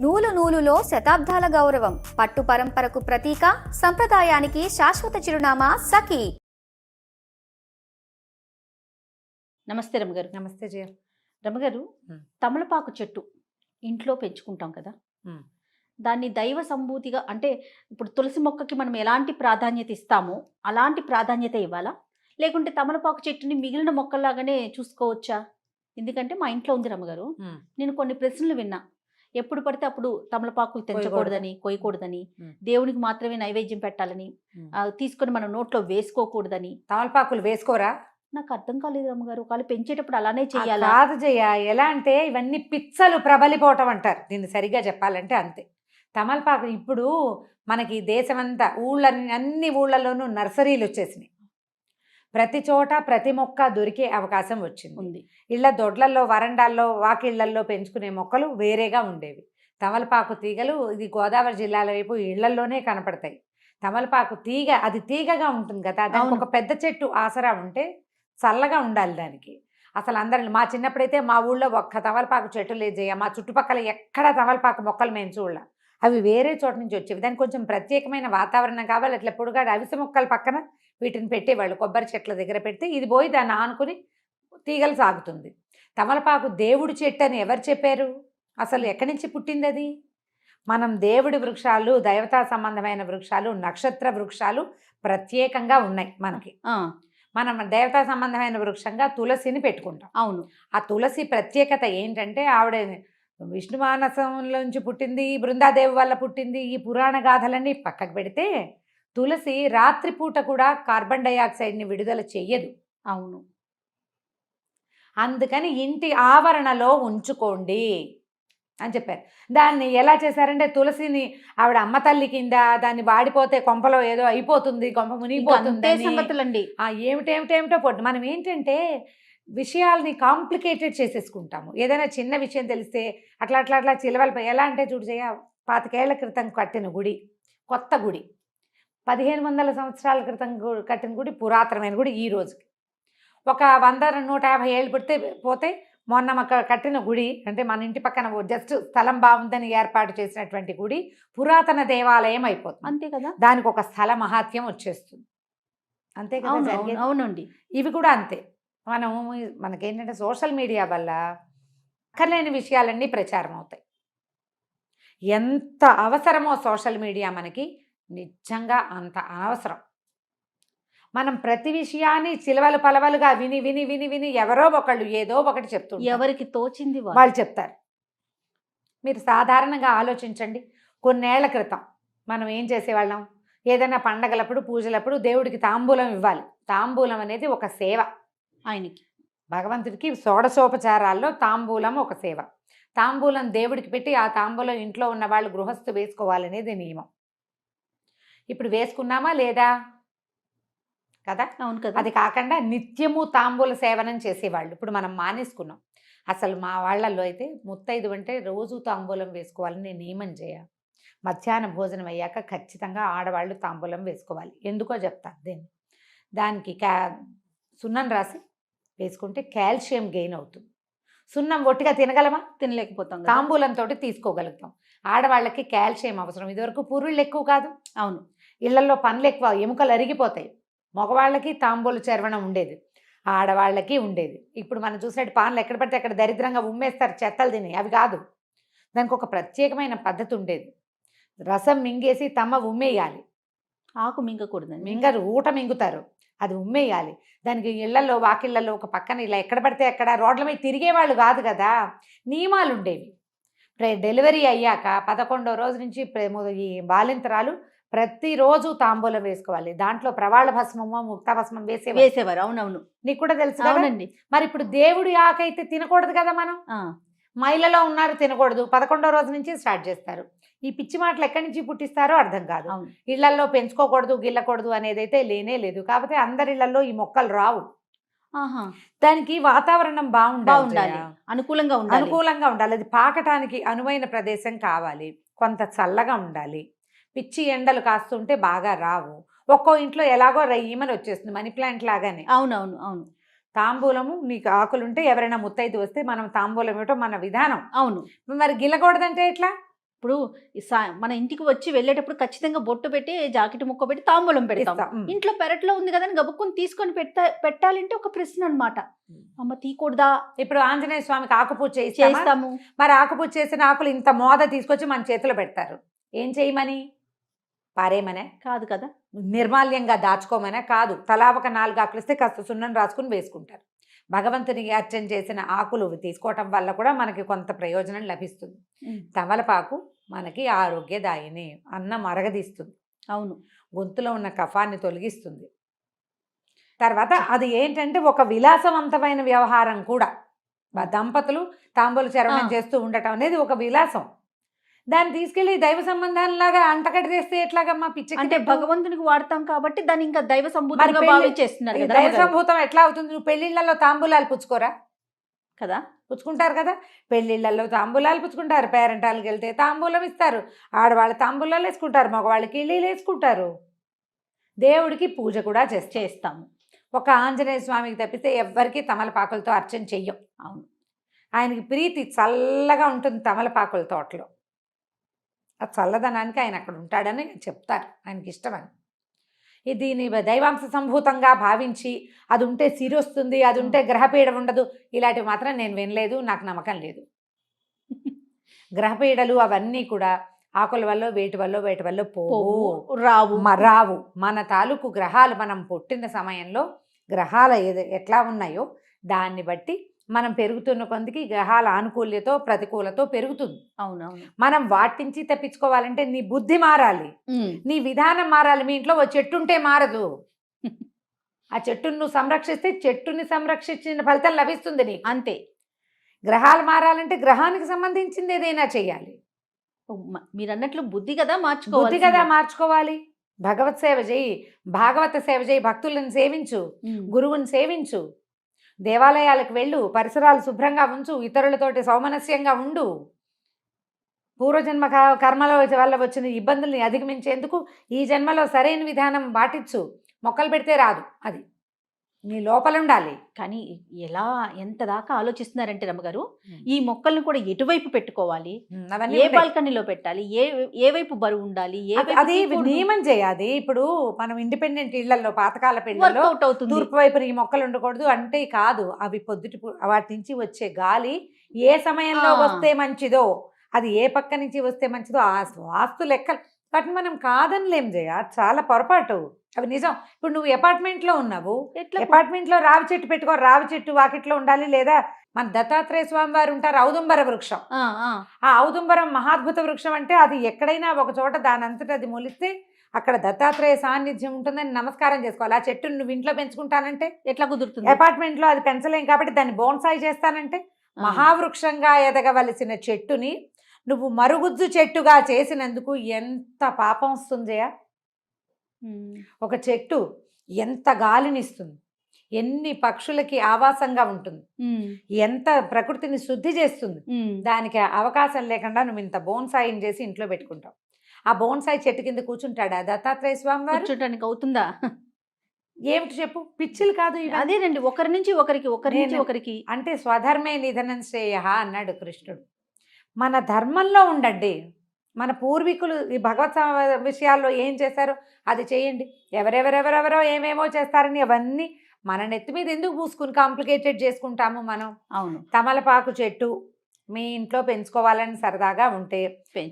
నూలు నూలులో శతాబ్దాల గౌరవం, పట్టు పరంపరకు ప్రతీక, సంప్రదాయానికి శాశ్వత చిరునామా సఖీ. నమస్తే రమగారు. నమస్తే జయ. రమగారు, తమలపాకు చెట్టు ఇంట్లో పెంచుకుంటాం కదా, దాన్ని దైవ సంభూతిగా, అంటే ఇప్పుడు తులసి మొక్కకి మనం ఎలాంటి ప్రాధాన్యత ఇస్తామో అలాంటి ప్రాధాన్యత ఇవ్వాలా, లేకుంటే తమలపాకు చెట్టుని మిగిలిన మొక్కల్లాగానే చూసుకోవచ్చా? ఎందుకంటే మా ఇంట్లో ఉంది రమగారు, నేను కొన్ని ప్రశ్నలు విన్నా. ఎప్పుడు పడితే అప్పుడు తమలపాకులు తెంచకూడదని, కొయ్యకూడదని, దేవునికి మాత్రమే నైవేద్యం పెట్టాలని, తీసుకొని మనం నోట్లో వేసుకోకూడదని. తమలపాకులు వేసుకోరా? నాకు అర్థం కాలేదు రమ్మగారు. ఒకవేళ పెంచేటప్పుడు అలానే చెయ్యాలా? కాదు జయ, ఎలా అంటే ఇవన్నీ పిచ్చలు ప్రబలిపోవటం అంటారు దీన్ని, సరిగ్గా చెప్పాలంటే అంతే. తమలపాకు ఇప్పుడు మనకి దేశమంతా అన్ని ఊళ్ళలోనూ నర్సరీలు వచ్చేసినాయి. ప్రతి చోట ప్రతి మొక్క దొరికే అవకాశం వచ్చింది. ఇళ్ల దొడ్లల్లో, వరండాల్లో, వాకిళ్లల్లో పెంచుకునే మొక్కలు వేరేగా ఉండేవి. తమలపాకు తీగలు ఇది గోదావరి జిల్లాల వైపు ఇళ్లల్లోనే కనపడతాయి. తమలపాకు తీగ అది తీగగా ఉంటుంది కదా, దానికి ఒక పెద్ద చెట్టు ఆసరా ఉంటే చల్లగా ఉండాలి దానికి. అసలు అందరిని, మా చిన్నప్పుడైతే మా ఊళ్ళో ఒక్క తమలపాకు చెట్టు లేదు జయ. మా చుట్టుపక్కల ఎక్కడ తమలపాకు మొక్కలు మేము చూడాల, అవి వేరే చోట నుంచి వచ్చేవి. దానికి కొంచెం ప్రత్యేకమైన వాతావరణం కావాలి. అట్లా పొడుగాడు అవిసె మొక్కల పక్కన వీటిని పెట్టేవాళ్ళు, కొబ్బరి చెట్ల దగ్గర పెడితే ఇది పోయి దాన్ని ఆనుకుని తీగలు సాగుతుంది. తమలపాకు దేవుడి చెట్టు అని ఎవరు చెప్పారు? అసలు ఎక్కడి నుంచి పుట్టింది అది? మనం దేవుడి వృక్షాలు, దైవతా సంబంధమైన వృక్షాలు, నక్షత్ర వృక్షాలు ప్రత్యేకంగా ఉన్నాయి మనకి. మనం దేవతా సంబంధమైన వృక్షంగా తులసిని పెట్టుకుంటాం. అవును. ఆ తులసి ప్రత్యేకత ఏంటంటే ఆవిడ విష్ణు మానసంలోంచి పుట్టింది, బృందాదేవి వల్ల పుట్టింది. ఈ పురాణ గాథలన్నీ పక్కకు పెడితే తులసి రాత్రిపూట కూడా కార్బన్ డైఆక్సైడ్ని విడుదల చెయ్యదు. అవును. అందుకని ఇంటి ఆవరణలో ఉంచుకోండి అని చెప్పారు. దాన్ని ఎలా చేశారంటే తులసిని ఆవిడ అమ్మ తల్లి కింద, దాన్ని వాడిపోతే కొంపలో ఏదో అయిపోతుంది, కొంప మునిగిపోతుంది సంగతులండి. ఏమిటేమిటో పొట్టు. మనం ఏంటంటే విషయాల్ని కాంప్లికేటెడ్ చేసేసుకుంటాము. ఏదైనా చిన్న విషయం తెలిస్తే అట్లా అట్లా అట్లా చిలవలపై. ఎలా అంటే చూడు జయ, 25 ఏళ్ల క్రితం కట్టిన గుడి, కొత్త గుడి, 1500 సంవత్సరాల క్రితం కట్టిన గుడి, పురాతనమైన గుడి. ఈ రోజుకి ఒక 100-150 ఏళ్ళు పోతే మొన్న కట్టిన గుడి, అంటే మన ఇంటి పక్కన జస్ట్ స్థలం బాగుందని ఏర్పాటు చేసినటువంటి గుడి పురాతన దేవాలయం అయిపోతుంది. అంతే కదా, దానికి ఒక స్థల మహాత్యం వచ్చేస్తుంది. అంతే కదా. అవునండి. ఇవి కూడా అంతే. మనకేంటంటే సోషల్ మీడియా వల్ల అక్కర్లేని విషయాలన్నీ ప్రచారం అవుతాయి. ఎంత అవసరమో సోషల్ మీడియా మనకి, నిజంగా అంత అనవసరం. మనం ప్రతి విషయాన్ని చిలవలు పలవలుగా విని విని విని విని ఎవరో ఒకళ్ళు ఏదో ఒకటి చెప్తుంటారు, ఎవరికి తోచింది వాళ్ళు చెప్తారు. మీరు సాధారణంగా ఆలోచించండి, కొన్నేళ్ల క్రితం మనం ఏం చేసేవాళ్ళం? ఏదైనా పండగలప్పుడు, పూజలప్పుడు దేవుడికి తాంబూలం ఇవ్వాలి. తాంబూలం అనేది ఒక సేవ. ఆయనకి, భగవంతుడికి షోడశోపచారాల్లో తాంబూలం ఒక సేవ. తాంబూలం దేవుడికి పెట్టి ఆ తాంబూలం ఇంట్లో ఉన్న వాళ్ళు గృహస్థు వేసుకోవాలనేది నియమం. ఇప్పుడు వేసుకున్నామా లేదా? కదా. అవును కదా. అది కాకుండా నిత్యము తాంబూల సేవనం చేసేవాళ్ళు ఇప్పుడు మనం మానేసుకున్నాం. అసలు మా వాళ్ళల్లో అయితే ముత్తైదు అంటే రోజు తాంబూలం వేసుకోవాలని నియమం చేయ. మధ్యాహ్న భోజనం అయ్యాక ఖచ్చితంగా ఆడవాళ్ళు తాంబూలం వేసుకోవాలి. ఎందుకో చెప్తాను. దానికి సున్నం రాసి వేసుకుంటే కాల్షియం గెయిన్ అవుతుంది. సున్నం ఒట్టిగా తినగలమా? తినలేకపోతాం. తాంబూలంతో తీసుకోగలుగుతాం. ఆడవాళ్ళకి కాల్షియం అవసరం. ఇదివరకు పురుళ్ళు ఎక్కువ కాదు. అవును. ఇళ్లలో పనులు ఎక్కువ, ఎముకలు అరిగిపోతాయి. మగవాళ్ళకి తాంబూల చర్వణం ఉండేది, ఆడవాళ్ళకి ఉండేది. ఇప్పుడు మనం చూసినట్టు పాన్లు ఎక్కడ పడితే అక్కడ దరిద్రంగా ఉమ్మేస్తారు, చెత్తలు తిని. అవి కాదు, దానికి ఒక ప్రత్యేకమైన పద్ధతి ఉండేది. రసం మింగేసి తమ్మ ఉమ్మేయాలి. ఆకు మింగకూడదు. మింగరు, ఊట మింగుతారు, అది ఉమ్మేయాలి. దానికి ఇళ్లలో, వాకిళ్లలో ఒక పక్కన ఇలా ఎక్కడ పడితే అక్కడ రోడ్ల మీద తిరిగేవాళ్ళు కాదు కదా, నియమాలు ఉండేవి. డెలివరీ అయ్యాక 11వ రోజు నుంచి ఈ బాలింతరాలు ప్రతిరోజు తాంబూలం వేసుకోవాలి. దాంట్లో ప్రవాళ భస్మమో ముక్తా భస్మం వేసేవారు. అవునవును, నీకు కూడా తెలుసు. అవునండి. మరి ఇప్పుడు దేవుడి ఆకైతే తినకూడదు కదా. మనం మైలలో ఉన్నారు, తినకూడదు. 11వ రోజు నుంచి స్టార్ట్ చేస్తారు. ఈ పిచ్చి మాటలు ఎక్కడి నుంచి పుట్టిస్తారో అర్థం కాదు. ఇళ్లలో పెంచుకోకూడదు, గిల్లకూడదు అనేది అయితే లేనే లేదు. కాకపోతే అందరి ఇళ్లలో ఈ మొక్కలు రావు. దానికి వాతావరణం బాగుండాలి, అనుకూలంగా ఉండాలి. అది పాకటానికి అనువైన ప్రదేశం కావాలి, కొంత చల్లగా ఉండాలి. పిచ్చి ఎండలు కాస్తుంటే బాగా రావు. ఒక్కో ఇంట్లో ఎలాగో రయ్యమని వచ్చేస్తుంది, మనీ ప్లాంట్ లాగానే. అవునవును. అవును. తాంబూలము నీకు ఆకులుంటే ఎవరైనా ముత్తైదు వస్తే మనం తాంబూలం ఇవ్వటం మన విధానం. అవును. మరి గిల్లకూడదంటే ఎట్లా? ఇప్పుడు మన ఇంటికి వచ్చి వెళ్ళేటప్పుడు ఖచ్చితంగా బొట్టు పెట్టి జాకెట్ ముక్క పెట్టి తాంబూలం పెడతాం. ఇస్తాం. ఇంట్లో పెరట్లో ఉంది కదా అని గబుక్కుని తీసుకొని పెట్టాలంటే ఒక ప్రశ్న అన్నమాట. అమ్మ తీయకూడదా? ఇప్పుడు ఆంజనేయ స్వామికి ఆకుపూజ చేస్తాము. చేస్తాము. మరి ఆకుపూజ చేసిన ఆకులు ఇంత మోద తీసుకొచ్చి మన చేతిలో పెడతారు. ఏం చేయమని? పారేమనే కాదు కదా. నిర్మాల్యంగా దాచుకోమనే కాదు. తలా ఒక 4 ఆకులు ఇస్తే కాస్త సున్నం రాసుకుని వేసుకుంటారు. భగవంతునికి అర్చన చేసిన ఆకులు తీసుకోవటం వల్ల కూడా మనకి కొంత ప్రయోజనం లభిస్తుంది. తమలపాకు మనకి ఆరోగ్యదాయిని, అన్నం అరగదీస్తుంది, అవును, గొంతులో ఉన్న కఫాన్ని తొలగిస్తుంది. తర్వాత అది ఏంటంటే ఒక విలాసవంతమైన వ్యవహారం కూడా. దంపతులు తాంబూల చరవణం చేస్తూ ఉండటం అనేది ఒక విలాసం. దాన్ని తీసుకెళ్లి దైవ సంబంధాలలాగా అంటకట్టి చేస్తే ఎట్లాగమ్మా? పిచ్చి. అంటే భగవంతునికి వాడతాం కాబట్టి దాన్ని ఇంకా దైవ సంభూతంగా భావించేస్తున్నారు కదా. దైవ సంభూతం ఎట్లా అవుతుంది? నువ్వు పెళ్లిళ్లలో తాంబూలాలు పుచ్చుకోరా కదా? పుచ్చుకుంటారు కదా. పెళ్లిళ్లలో తాంబూలాలు పుచ్చుకుంటారు. పేరెంటాలకు వెళ్తే తాంబూలం ఇస్తారు. ఆడవాళ్ళు తాంబూలాలు వేసుకుంటారు, మగవాళ్ళకి ఇళ్ళీలు వేసుకుంటారు. దేవుడికి పూజ కూడా చేస్తాము. ఒక ఆంజనేయ స్వామికి తప్పితే ఎవ్వరికీ తమలపాకులతో అర్చన చెయ్యం. అవును, ఆయనకి ప్రీతి చల్లగా ఉంటుంది తమలపాకుల తోటలో. ఆ చల్లదనానికి ఆయన అక్కడ ఉంటాడని చెప్తారు, ఆయనకి ఇష్టమని. దీని దైవాంశ సంభూతంగా భావించి అది ఉంటే సిరి వస్తుంది, అది ఉంటే గ్రహపీడ ఉండదు, ఇలాంటివి మాత్రం నేను వినలేదు, నాకు నమ్మకం లేదు. గ్రహపీడలు అవన్నీ కూడా ఆకుల వల్ల వేటి వల్ల రావు. మన తాలూకు గ్రహాలు మనం పుట్టిన సమయంలో గ్రహాల ఎట్లా ఉన్నాయో దాన్ని బట్టి మనం పెరుగుతున్న కొందికి గ్రహాల ఆనుకూల్యతో ప్రతికూలతో పెరుగుతుంది. అవునవును. మనం వాటి నుంచి తప్పించుకోవాలంటే నీ బుద్ధి మారాలి, నీ విధానం మారాలి. మీ ఇంట్లో ఓ చెట్టు ఉంటే మారదు. ఆ చెట్టును నువ్వు సంరక్షిస్తే చెట్టుని సంరక్షించిన ఫలితం లభిస్తుంది నీకు. అంతే. గ్రహాలు మారాలంటే గ్రహానికి సంబంధించింది ఏదైనా చెయ్యాలి. మీరు అన్నట్లు బుద్ధి కదా మార్చుకోవాలి. భగవత్ సేవ చేయి, భాగవత సేవ చేయి, భక్తులను సేవించు, గురువుని సేవించు, దేవాలయాలకు వెళ్ళు, పరిసరాలు శుభ్రంగా ఉంచు, ఇతరులతోటి సౌమనస్యంగా ఉండు. పూర్వజన్మ కర్మల వల్ల వచ్చిన ఇబ్బందుల్ని అధిగమించేందుకు ఈ జన్మలో సరైన విధానం పాటించు. మొక్కలు పెడితే రాదు, అది నీ లోపల ఉండాలి. కానీ ఎంత దాకా ఆలోచిస్తున్నారంటే రమ్మగారు, ఈ మొక్కల్ని కూడా ఎటువైపు పెట్టుకోవాలి, ఏ బాల్కనీలో పెట్టాలి, ఏ వైపు బరువు ఉండాలి, అది నియమం చేయాలి. ఇప్పుడు మనం ఇండిపెండెంట్ ఇళ్లలో పాతకాల పెళ్లిలో తూర్పు వైపున ఈ మొక్కలు ఉండకూడదు అంటే కాదు. అవి పొద్దుటి వాటి నుంచి వచ్చే గాలి ఏ సమయంలో వస్తే మంచిదో, అది ఏ పక్క నుంచి వస్తే మంచిదో ఆ వాస్తు లెక్కలు వాటిని మనం కాదనిలేం చేయ. చాలా పొరపాటు, అవి నిజం. ఇప్పుడు నువ్వు అపార్ట్మెంట్లో ఉన్నావు, అపార్ట్మెంట్లో రావి చెట్టు పెట్టుకో, రావి చెట్టు వాకిట్లో ఉండాలి. లేదా మన దత్తాత్రేయ స్వామి వారు ఉంటారు, ఔదుంబర వృక్షం. ఆ ఔదుంబరం మహాద్భుత వృక్షం. అంటే అది ఎక్కడైనా ఒక చోట దాని అంతటా అది మొలిస్తే అక్కడ దత్తాత్రేయ సాన్నిధ్యం ఉంటుందని నమస్కారం చేసుకోవాలి. ఆ చెట్టును నువ్వు ఇంట్లో పెంచుకుంటానంటే ఎట్లా కుదురుతుంది? అపార్ట్మెంట్లో అది పెంచలేం కాబట్టి దాన్ని బోన్సాయి చేస్తానంటే, మహావృక్షంగా ఎదగవలసిన చెట్టుని నువ్వు మరుగుజ్జు చెట్టుగా చేసినందుకు ఎంత పాపం వస్తుందయా. ఒక చెట్టు ఎంత గాలినిస్తుంది, ఎన్ని పక్షులకి ఆవాసంగా ఉంటుంది, ఎంత ప్రకృతిని శుద్ధి చేస్తుంది. దానికి అవకాశం లేకుండా నువ్వు ఇంత బోన్సాయిని చేసి ఇంట్లో పెట్టుకుంటావు. ఆ బోన్సాయి చెట్టు కింద కూర్చుంటాడా దత్తాత్రేయ స్వామి వారు? కూర్చోటానికి అవుతుందా? ఏమిటి చెప్పు, పిచ్చిలు కాదు. అదేనండి, ఒకరి నుంచి ఒకరికి అంటే స్వధర్మే నిధనం శ్రేయ అన్నాడు కృష్ణుడు. మన ధర్మంలో ఉండండి. మన పూర్వీకులు ఈ భగవత్ విషయాల్లో ఏం చేశారో అది చేయండి. ఎవరెవరో ఏమేమో చేస్తారని అవన్నీ మన నెత్తి మీద ఎందుకు పూసుకుని కాంప్లికేటెడ్ చేసుకుంటాము మనం. అవును. తమలపాకు చెట్టు మీ ఇంట్లో పెంచుకోవాలని సరదాగా ఉంటే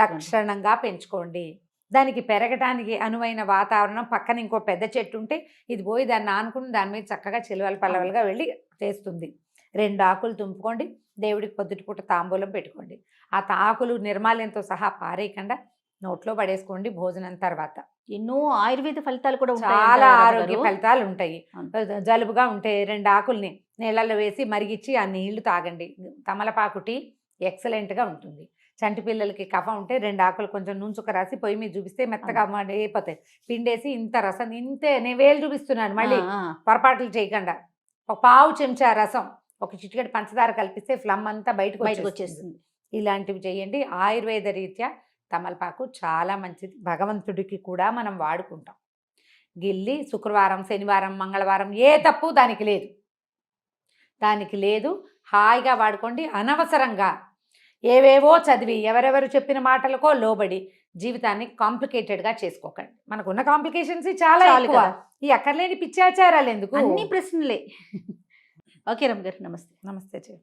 లక్షణంగా పెంచుకోండి. దానికి పెరగటానికి అనువైన వాతావరణం, పక్కన ఇంకో పెద్ద చెట్టు ఉంటే ఇది పోయి దాన్ని ఆనుకుని దాని మీద చక్కగా చిలువలు పల్లవలుగా వెళ్ళి చేస్తుంది. 2 ఆకులు తుంపుకోండి, దేవుడికి పొద్దుటిపూట తాంబూలం పెట్టుకోండి. ఆ ఆకులు నిర్మాల్యంతో సహా పారేయకుండా నోట్లో పడేసుకోండి భోజనం తర్వాత. ఎన్నో ఆయుర్వేద ఫలితాలు కూడా చాలా ఆరోగ్య ఫలితాలు ఉంటాయి. జలుబుగా ఉంటే 2 ఆకుల్ని నీళ్ళల్లో వేసి మరిగిచ్చి ఆ నీళ్లు తాగండి. తమలపాకు టీ ఎక్సలెంట్గా ఉంటుంది. చంటి పిల్లలకి కఫం ఉంటే 2 ఆకులు కొంచెం నూనె రాసి పొయ్యి మీద చూపిస్తే మెత్తగా అయిపోతాయి. పిండేసి ఇంత రసం, ఇంతే నేను వేలు చూపిస్తున్నాను, మళ్ళీ పొరపాట్లు చేయకుండా. ఒక పావు చెంచా రసం, ఒక చిటికెడు పంచదార కలిపిస్తే ఫ్లమ్ అంతా బయటకు వచ్చేస్తుంది. ఇలాంటివి చేయండి. ఆయుర్వేద రీత్యా తమలపాకు చాలా మంచిది. భగవంతుడికి కూడా మనం వాడుకుంటాం. గిల్లి శుక్రవారం, శనివారం, మంగళవారం ఏ తప్పు దానికి లేదు. హాయిగా వాడుకోండి. అనవసరంగా ఏవేవో చదివి ఎవరెవరు చెప్పిన మాటలకో లోబడి జీవితాన్ని కాంప్లికేటెడ్గా చేసుకోకండి. మనకున్న కాంప్లికేషన్స్ చాలా చాలు ఎక్కువ. కదా. ఈ అక్కర్లేని పిచ్చాచారాలు ఎందుకు? అన్ని ప్రశ్నలే. ఓకే రమ్య గారు, నమస్తే. నమస్తే చెయ్యి.